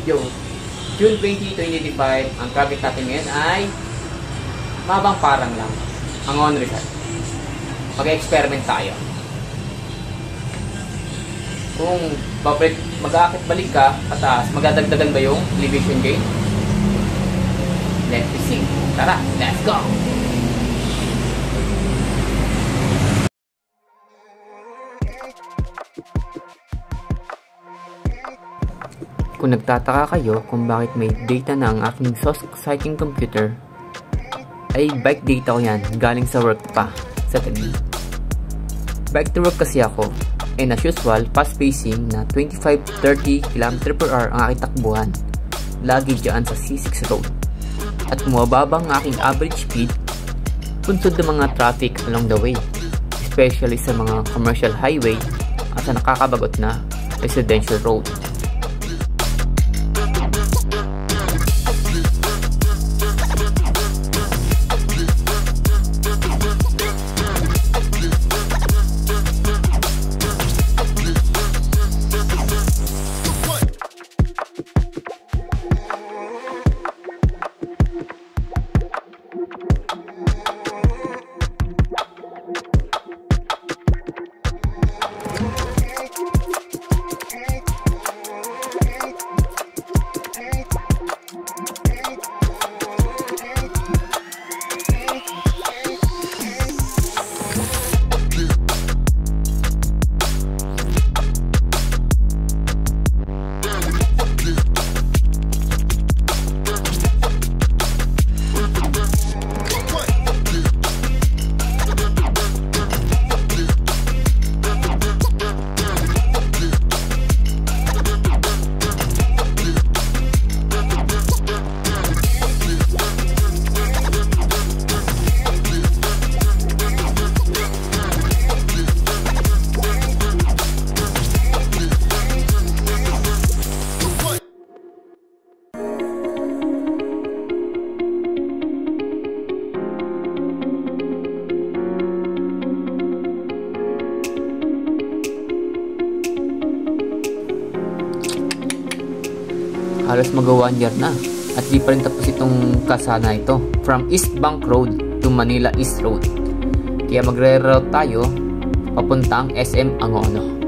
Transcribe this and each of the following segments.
video. June 2025, ang target natin ngayon ay mabang parang lang ang on result. Mag-experiment tayo. Kung mag-aakit balik ka pataas, magdadagdagan ba yung elevation gain? Let's see. Tara, let's go! Kung nagtataka kayo kung bakit may data na ang aking so exciting computer, ay bike data ko yan, galing sa work pa, sa Taguig. Bike to work kasi ako, and as usual, fast pacing na 25-30 km/h ang aking takbuhan, lagi dyan sa C6 road. At mababa ang aking average speed, punsod ng mga traffic along the way, especially sa mga commercial highway at sa nakakabagot na residential road. Halos mag-1 year na at di pa rin tapos itong kasana ito from East Bank Road to Manila East Road. Kaya magre-route tayo papuntang SM Angono.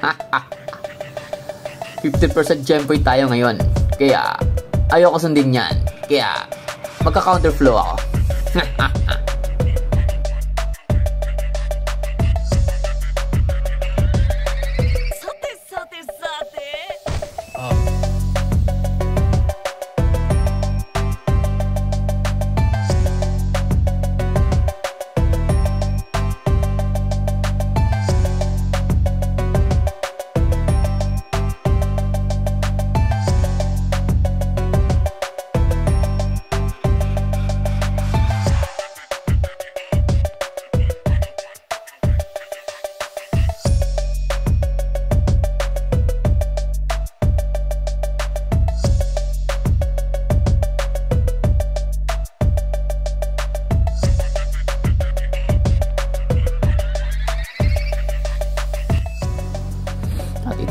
Ha 50% gem point tayo ngayon. Kaya ayoko sundin yan. Kaya magka-counterflow ako. Sate, sate, sate.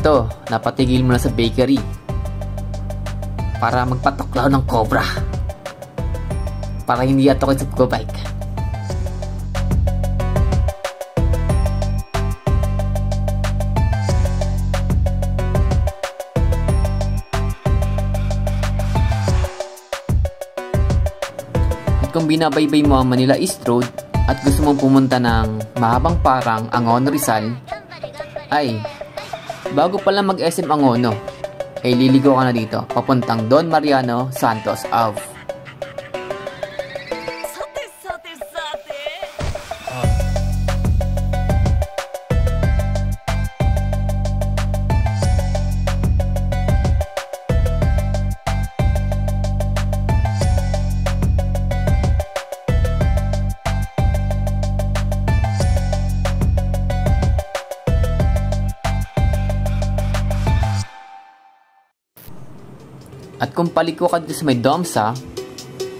Eto, napatigil mo na sa bakery para magpatuklaw ng cobra. Para hindi ato kayo sa bike. At kung binabaybay mo ang Manila East Road at gusto mong pumunta ng mahabang parang Angono Rizal, ay bago pala mag-SM Angono, ay liligo ka na dito papuntang Don Mariano Santos Ave. At kung paliko ka dito sa may Domsa,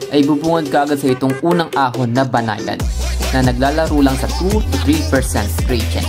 ay bubungad ka agad sa itong unang ahon na banayan na naglalaro lang sa 2 to 3% gradient.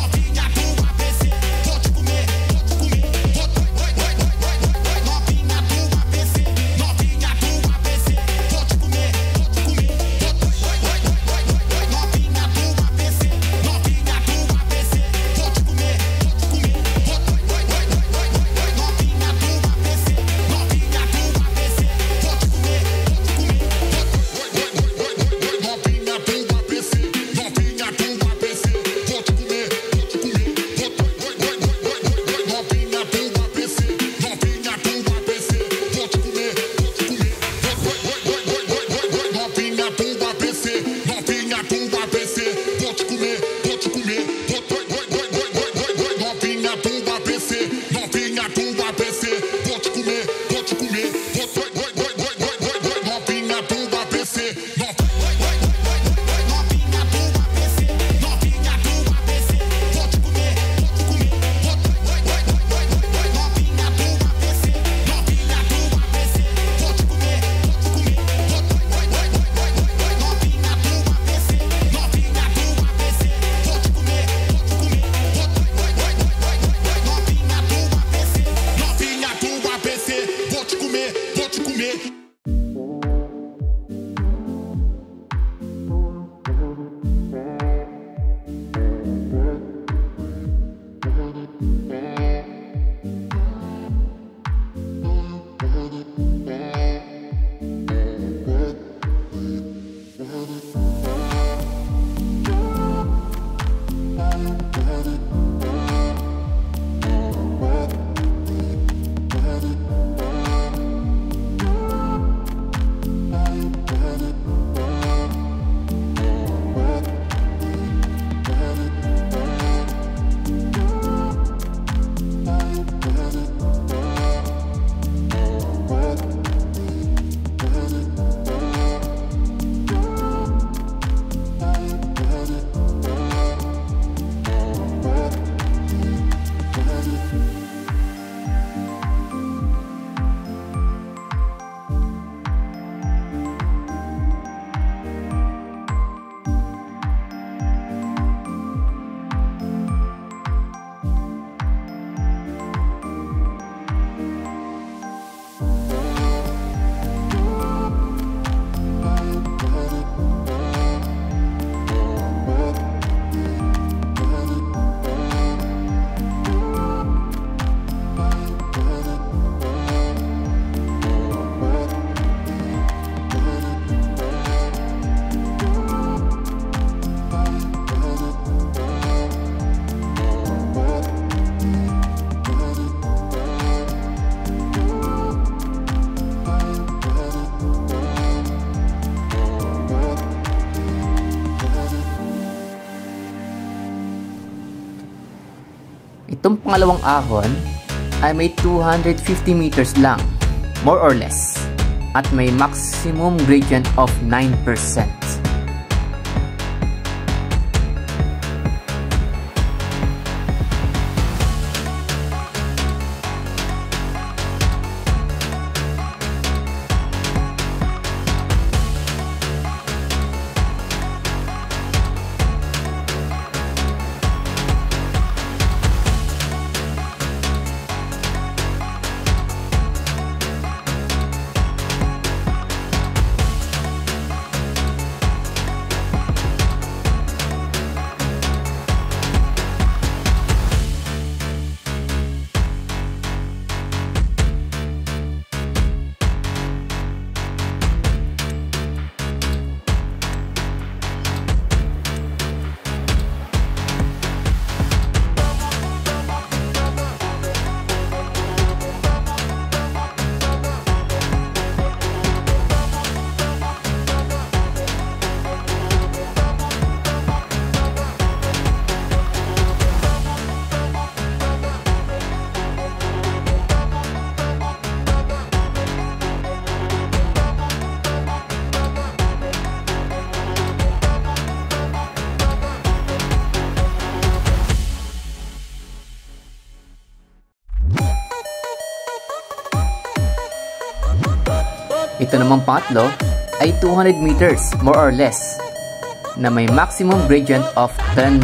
Itong pangalawang ahon ay may 250 meters lang, more or less, at may maximum gradient of 9%. Ito namang pangatlo ay 200 meters more or less na may maximum gradient of 10%.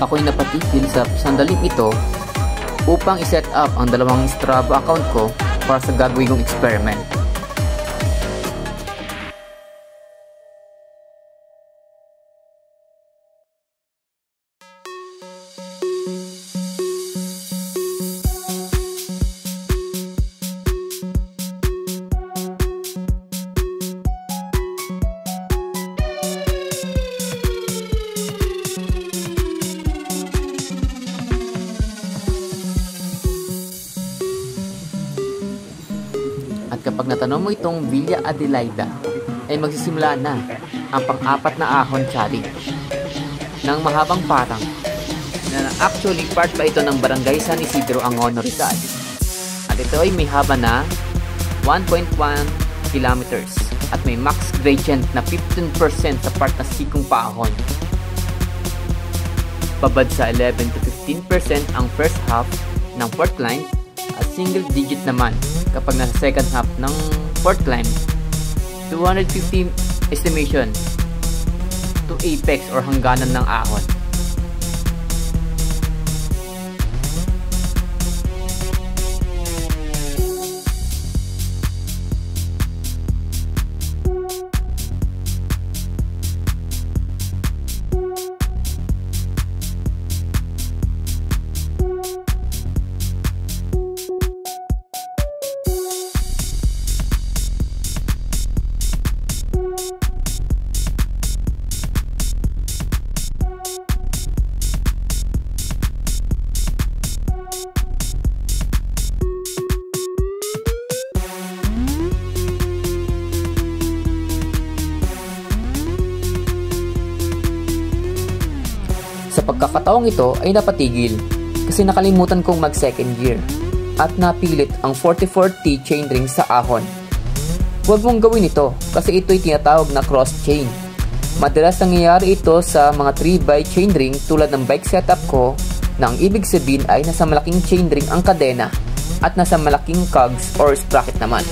Ako'y napatigil sa sandaling ito upang iset up ang dalawang Strava account ko para sa gagawin kong experiment. At kapag natanong mo itong Villa Adelaida, ay magsisimula na ang pang-apat na ahon challenge ng mahabang patang na actually part pa ito ng Barangay San Isidro, Angono, Rizal. At ito ay may haba na 1.1 kilometers at may max gradient na 15% sa part na sikong paahon. Babad sa 11 to 15% ang first half ng fourth climb at single digit naman kapag nasa second half ng fourth climb. 250 estimation to apex or hangganan ng ahon. Sa pagkakataong ito ay napatigil kasi nakalimutan kong mag second gear at napilit ang 40-40 chainring sa ahon. Huwag mong gawin ito kasi ito'y tinatawag na cross chain. Madalas nangyayari ito sa mga 3x chainring tulad ng bike setup ko na ang ibig sabihin ay nasa malaking chainring ang kadena at nasa malaking cogs or sprocket naman.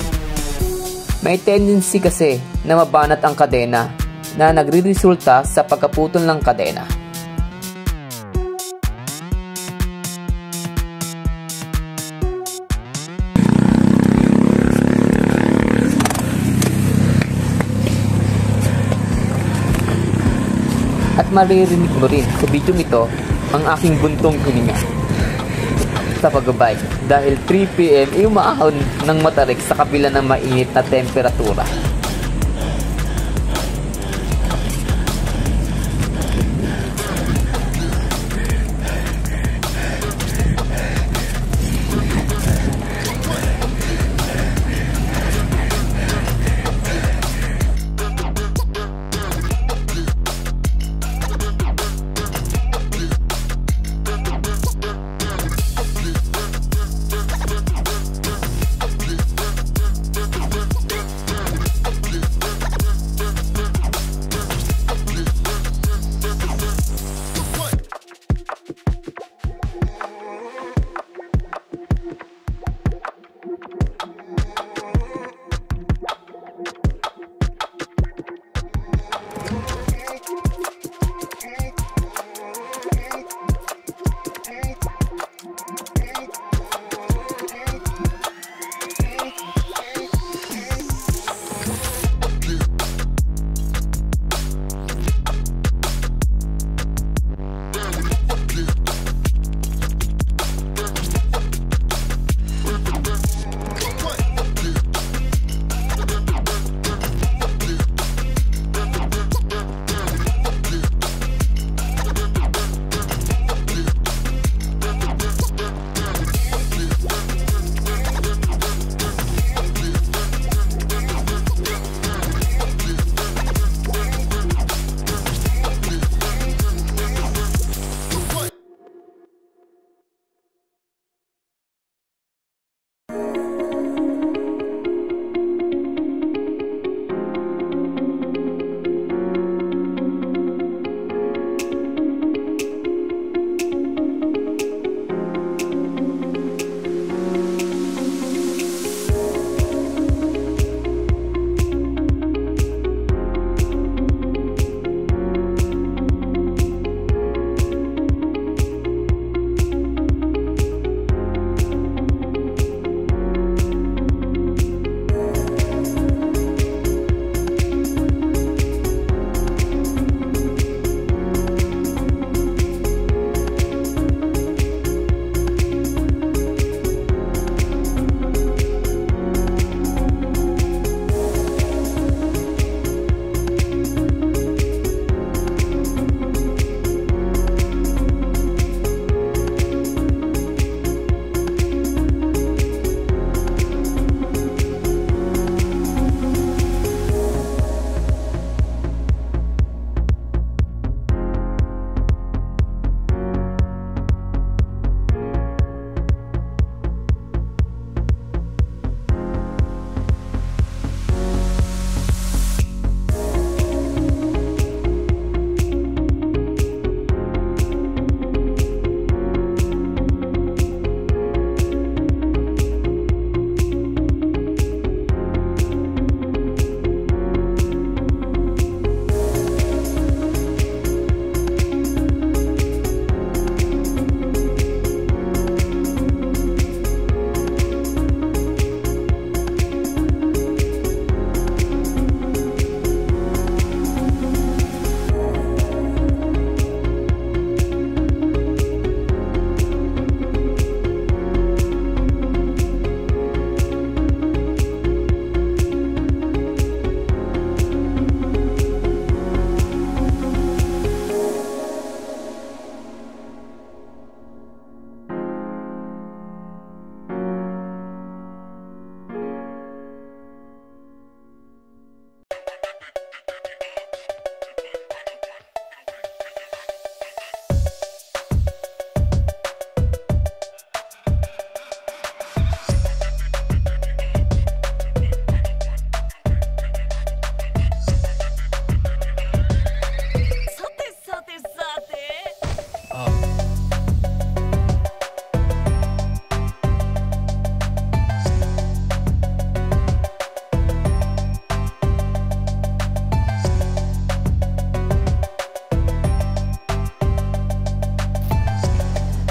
May tendency kasi na mabanat ang kadena na nagre-resulta sa pagkaputol ng kadena. At maririnig mo rin sa video ito ang aking buntong hininga sa pagbabike dahil 3 PM ay umaahon ng matarik sa kabila ng mainit na temperatura.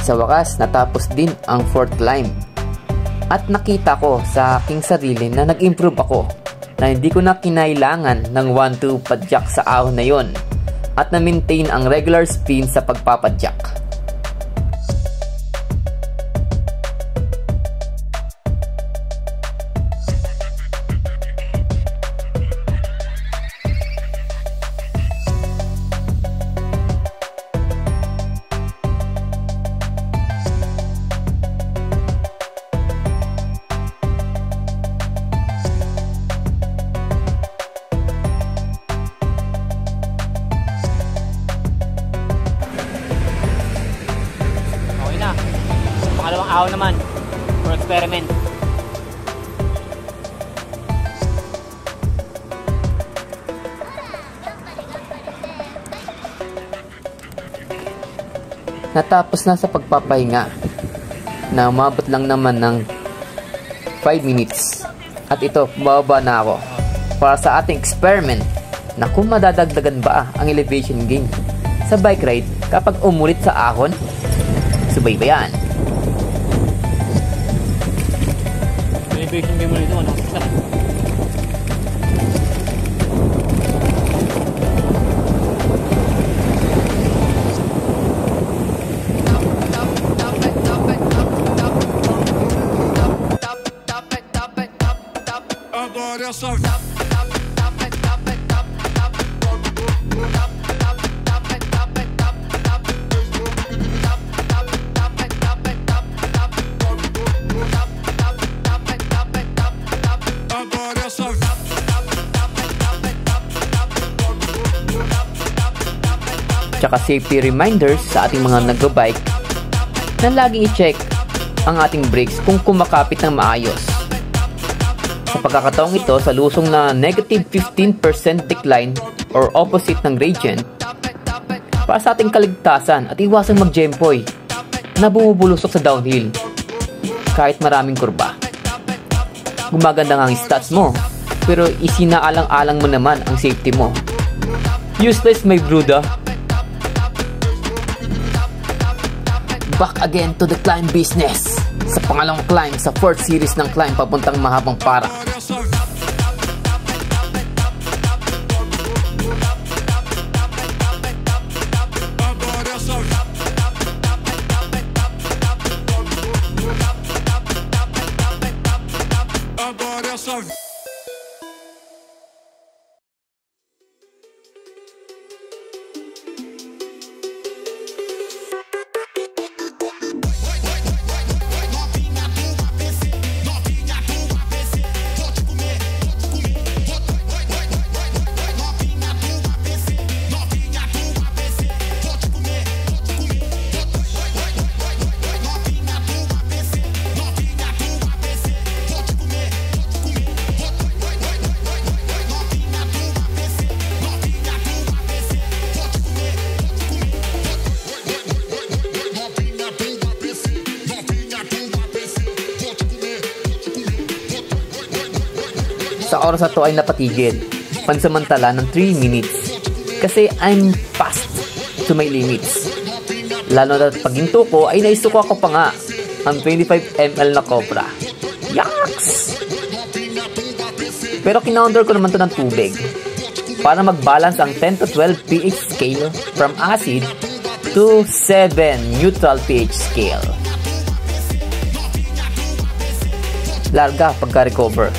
Sa wakas, natapos din ang 4th climb. At nakita ko sa aking sarili na nag-improve ako, na hindi ko na kinailangan ng 1-2 padyak sa ahon na yon at na-maintain ang regular spin sa pagpapadyak. Pangalawang ahon naman for experiment. Natapos na sa pagpapahinga na umabot lang naman ng 5 minutes. At ito, bababa na ako para sa ating experiment na kung madadagdagan ba ang elevation gain sa bike ride kapag umulit sa ahon. Subaybayan. Elevation gain mo nito, ano? Agora é só Tsaka safety reminders sa ating mga nagbo-bike na laging i-check ang ating brakes kung kumakapit ng maayos. Sa pagkakataong ito, sa lusong na negative 15% decline or opposite ng gradient, para sa ating kaligtasan at iwasang mag-jempoy na bumubulusok sa downhill kahit maraming kurba. Gumaganda nga ang stats mo, pero isinaalang-alang mo naman ang safety mo. Useless, my bruda. Back again to the climb business. Sa pangalawang climb sa 4th series ng climb papuntang mahabang para. Sa oras na to ay napatigil, pansamantala ng 3 minutes. Kasi I'm fast to my limits. Lalo na paghinto ko ay naisuko ako pa nga ang 25 ml na Cobra. Yaks! Pero kinounter ko naman to ng tubig para mag-balance ang 10 to 12 pH scale from acid to 7 neutral pH scale. Larga pagka-recover.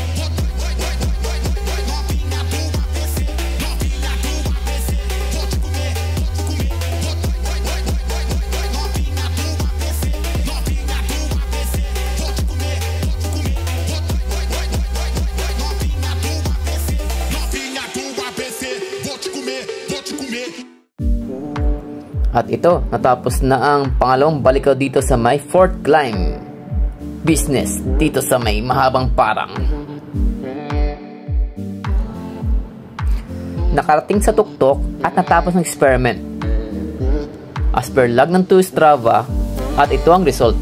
At ito, natapos na ang pangalawang balik ko dito sa my 4th climb business dito sa may mahabang parang. Nakarating sa tuktok at natapos ng experiment. As per log ng 2 Strava, at ito ang result.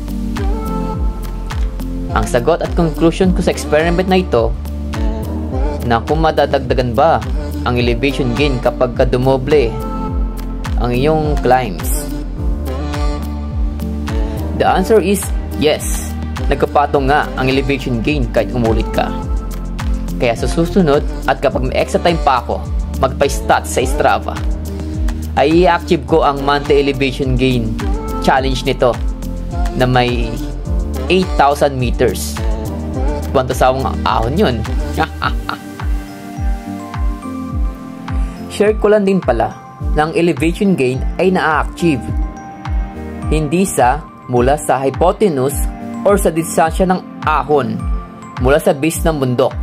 Ang sagot at conclusion ko sa experiment na ito na kung madadagdagan ba ang elevation gain kapag dumoble ang iyong climbs. The answer is yes. Nagkapatong nga ang elevation gain kahit umulit ka. Kaya sa susunod at kapag may extra time pa ako magpa-stats sa Strava, ay i-achieve ko ang monthly elevation gain challenge nito na may 8,000 meters. Kwento sa akong ahon yun. Share ko lang din pala na ang elevation gain ay na-achieve hindi sa mula sa hypotenuse or sa distansya ng ahon mula sa base ng bundok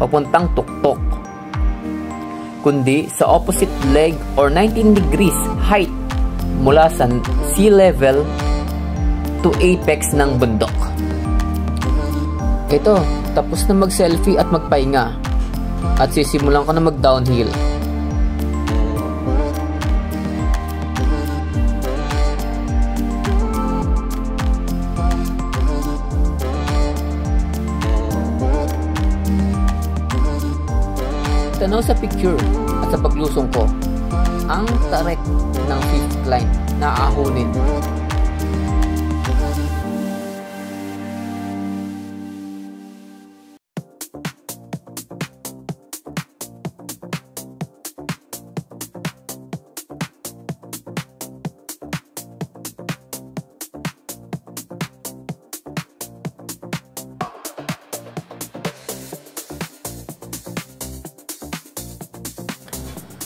papuntang tuktok, kundi sa opposite leg or 19 degrees height mula sa sea level to apex ng bundok. Ito, tapos na mag-selfie at magpahinga at sisimulan ko na mag-downhill. Tanaw sa picture at sa paglusong ko ang tarik ng fifth climb na ahonin.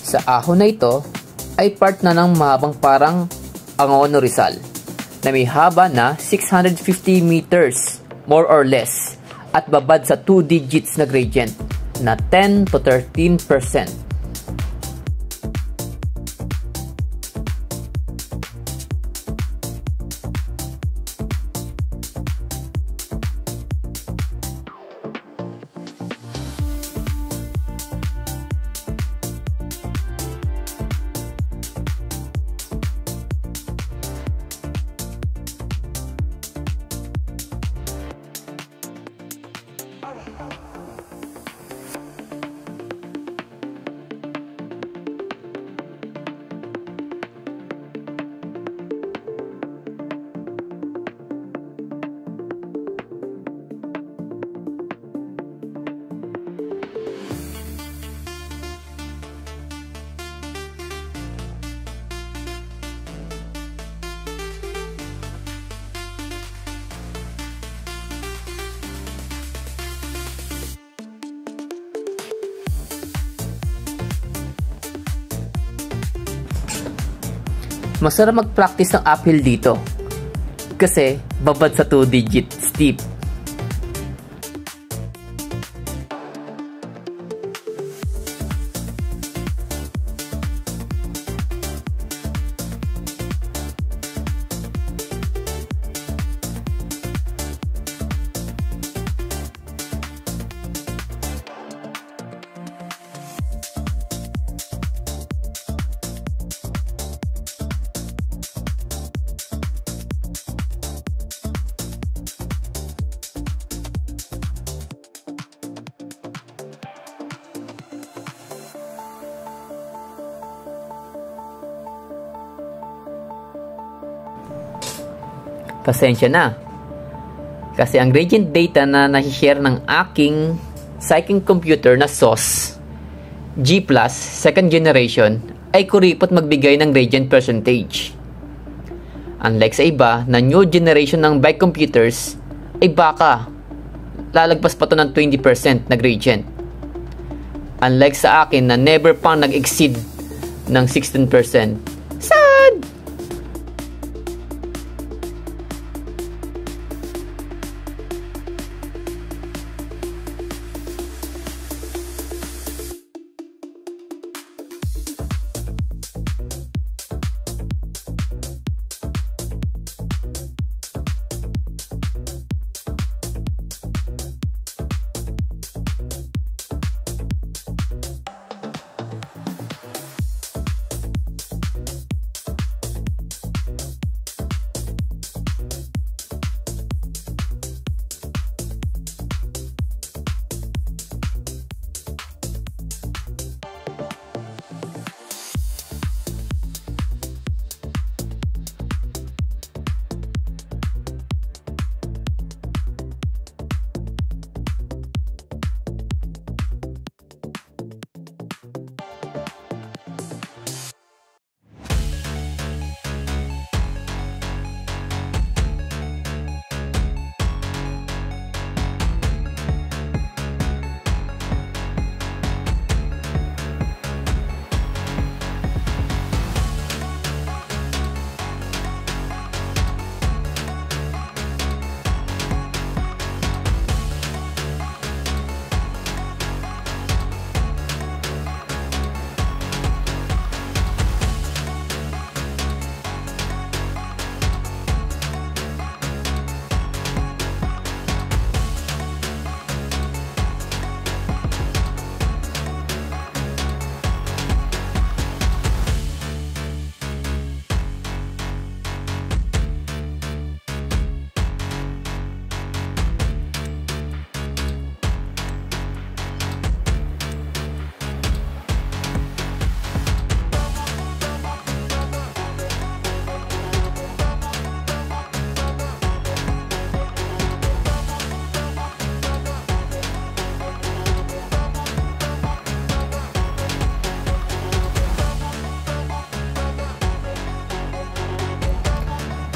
Sa ahon na ito ay part na ng mahabang parang Angono Rizal na may haba na 650 meters more or less at babad sa 2 digits na gradient na 10 to 13%. Masarap mag-practice ng uphill dito kasi babad sa 2 digit steep. Pasensya na. Kasi ang gradient data na nasi-share ng aking cycling computer na SOS G+, second generation, ay kuripot magbigay ng gradient percentage. Unlike sa iba na new generation ng bike computers, ay baka lalagpas pa to ng 20% na gradient. Unlike sa akin na never pang nag-exceed ng 16%. Sad!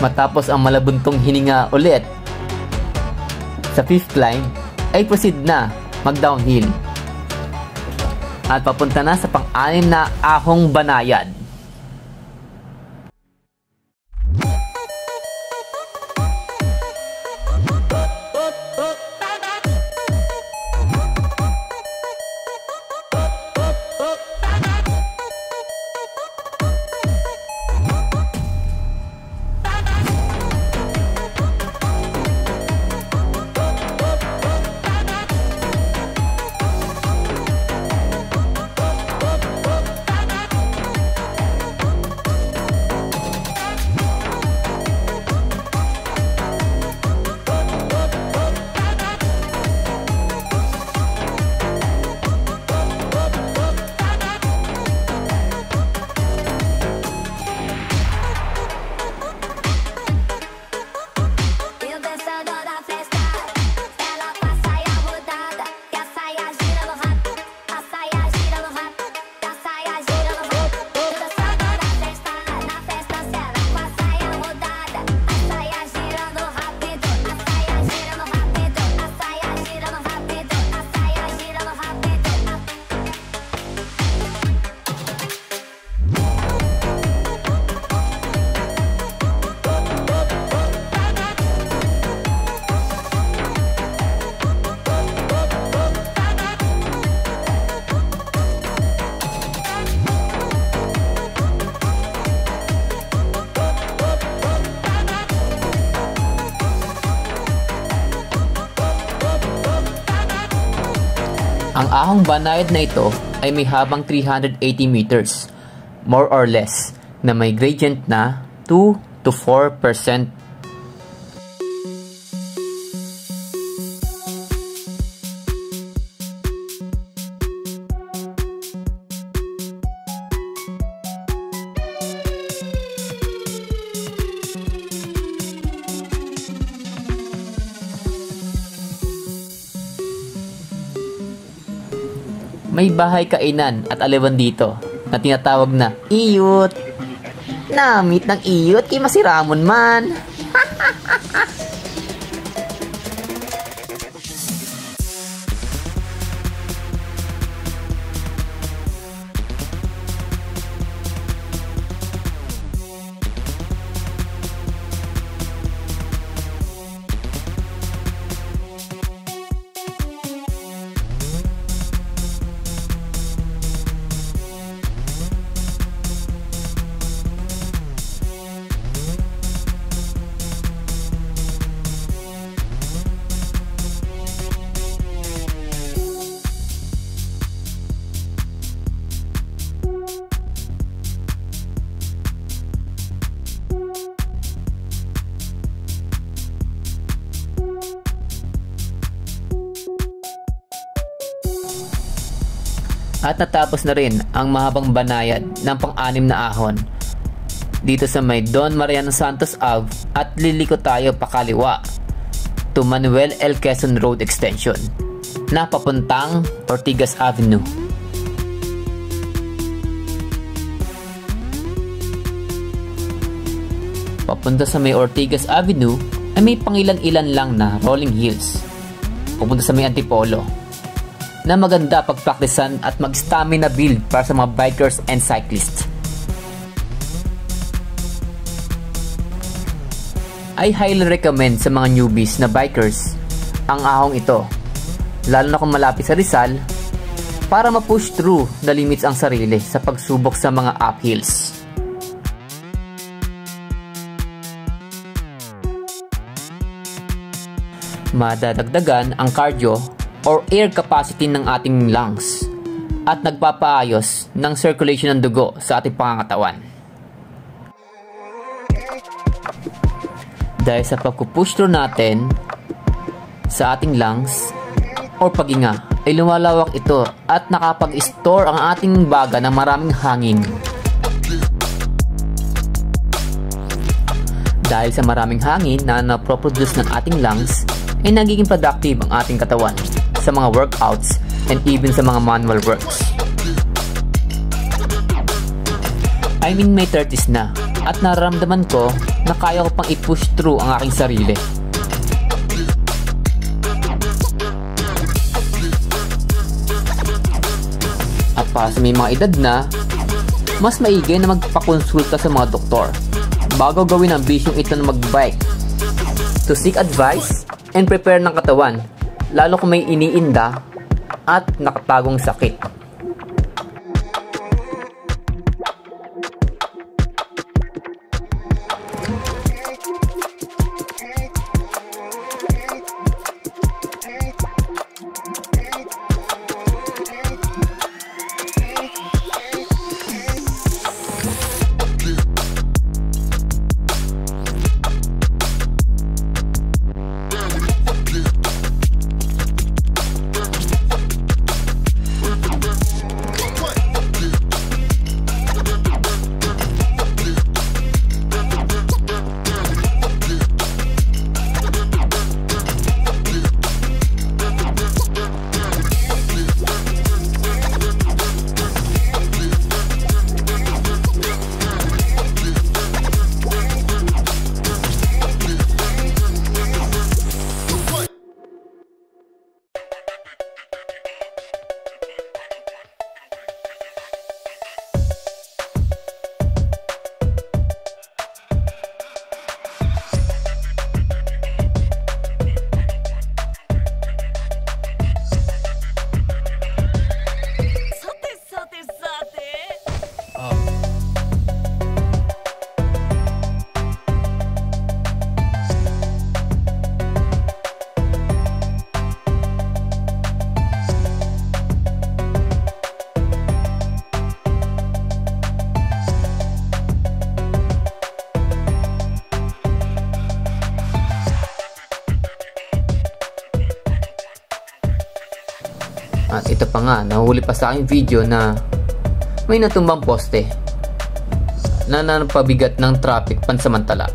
Matapos ang malabuntong hininga ulit sa 5th climb, ay proceed na mag-downhill at papunta na sa pang-anim na ahong banayad. Ang ahong banayad na ito ay may habang 380 meters, more or less, na may gradient na 2 to 4%. May bahay kainan at aliwan dito na tinatawag na iyot. Namit ng iyot kay masiramon man. At natapos na rin ang mahabang banayad ng pang-anim na ahon dito sa may Don Mariano Santos Ave at liliko tayo pakaliwa to Manuel L. Quezon Road Extension na papuntang Ortigas Avenue. Papunta sa may Ortigas Avenue ay may pangilan-ilan lang na rolling hills papunta sa may Antipolo na maganda pagpraktisan at mag-stamina build para sa mga bikers and cyclists. I highly recommend sa mga newbies na bikers ang ahong ito, lalo na kung malapit sa Rizal, para ma-push through the limits ang sarili sa pagsubok sa mga uphills. Madadagdagan ang cardio or air capacity ng ating lungs at nagpapaayos ng circulation ng dugo sa ating pangangatawan. Dahil sa pagpupush through natin sa ating lungs or paghinga ay lumalawak ito at nakapag-store ang ating baga ng maraming hangin. Dahil sa maraming hangin na naproproduce ng ating lungs ay nagiging productive ang ating katawan sa mga workouts and even sa mga manual works. I mean may 30s na at nararamdaman ko na kaya ko pang i-push through ang aking sarili. At para sa may mga edad na, mas maigi na magpakonsulta sa mga doktor bago gawin ang bisyong ito na magbike. To seek advice and prepare ng katawan, lalo kung may iniinda at nakatagong sakit. At ito pa nga, nahuli pa sa aking video na may natumbang poste na napabigat ng traffic pansamantala.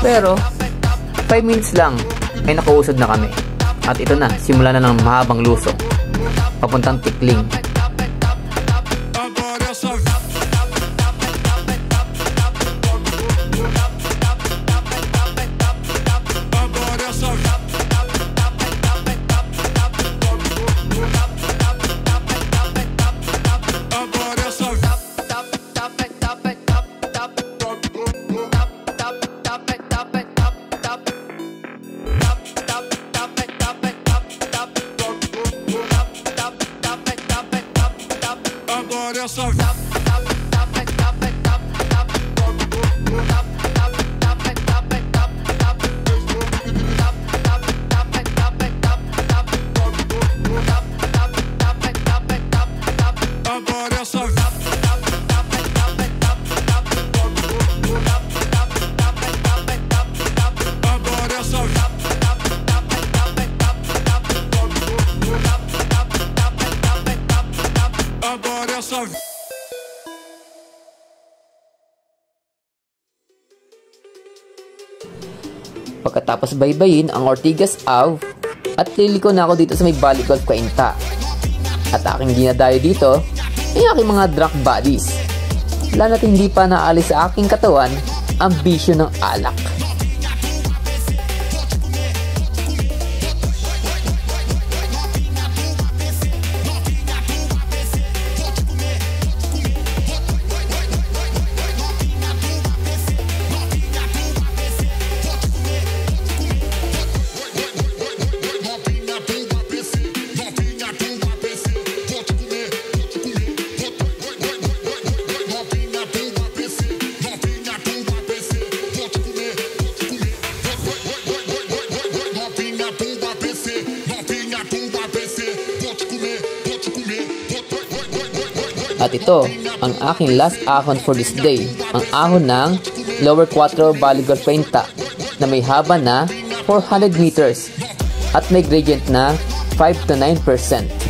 Pero 5 minutes lang ay nakausad na kami. At ito na, simula na ng mahabang lusong papuntang Tikling. Pagkatapos baybayin ang Ortigas Ave, At liliko na ako dito sa may Valley Golf Cainta. At aking dinadayo dito ay aking mga drunk buddies. Lalo't hindi pa naalis sa aking katawan ang bisyo ng alak. At ito, ang aking last ahon for this day, ang ahon ng Lower 4 Valley Golf Cainta na may haba na 400 meters at may gradient na 5 to 9%.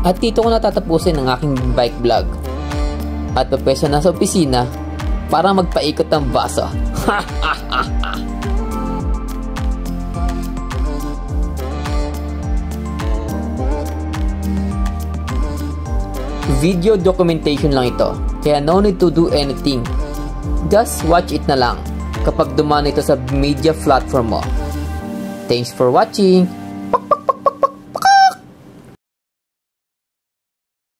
At dito ko natatapusin ang aking bike vlog. At papwesto na sa opisina para magpaikot ng baso. Video documentation lang ito, kaya no need to do anything. Just watch it na lang kapag dumaan ito sa media platform mo. Thanks for watching!